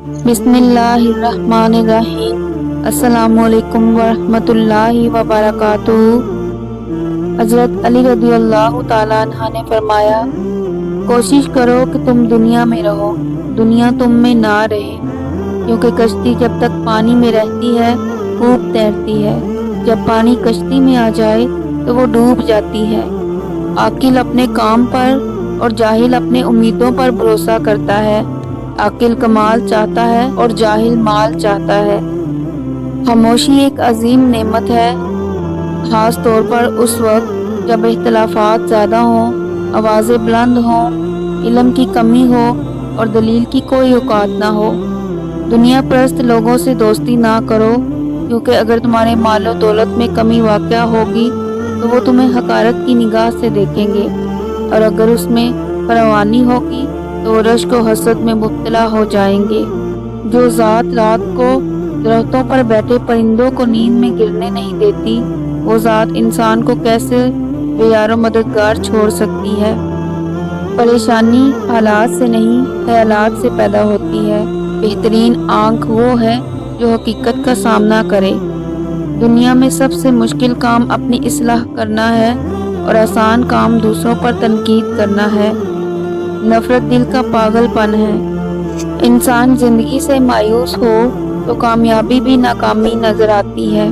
बिस्मिल्लाहिर्रहमानिर्रहीम। अस्सलामुअलैकुम वरहमतुल्लाहि वबरकातुहू। हज़रत अली रज़ियल्लाहु ताला अन्हा ने फरमाया, कोशिश करो कि तुम दुनिया में रहो, दुनिया तुम में ना रहे, क्योंकि कश्ती जब तक पानी में रहती है खूब तैरती है, जब पानी कश्ती में आ जाए तो वो डूब जाती है। आकिल अपने काम पर और जाहिल अपने उम्मीदों पर भरोसा करता है। आकिल कमाल चाहता है और जाहिल माल चाहता है। खामोशी एक अजीम नेमत है, खास तौर पर उस वक्त जब इख्तिलाफात ज़्यादा हों, आवाज़ें बुलंद हों, इल्म की कमी हो और दलील की कोई औकात ना हो। दुनिया परस्त लोगों से दोस्ती ना करो, क्योंकि अगर तुम्हारे मालो दौलत में कमी वाक़या होगी तो वो तुम्हें हकारत की निगाह से देखेंगे, और अगर उसमें फरावानी होगी तो वो रश्क व हसद में मुब्तला हो जाएंगे। जो ज़ात रात को दरख्तों पर बैठे परिंदों को नींद में गिरने नहीं देती, वो ज़ात इंसान को कैसे बेयारो मददगार छोड़ सकती है। परेशानी हालात से नहीं, ख्यालात से पैदा होती है। बेहतरीन आँख वो है जो हकीकत का सामना करे। दुनिया में सबसे मुश्किल काम अपनी इस्लाह करना है और आसान काम दूसरों पर तनकीद करना है। नफरत दिल का पागलपन है। इंसान जिंदगी से मायूस हो तो कामयाबी भी नाकामी नजर आती है।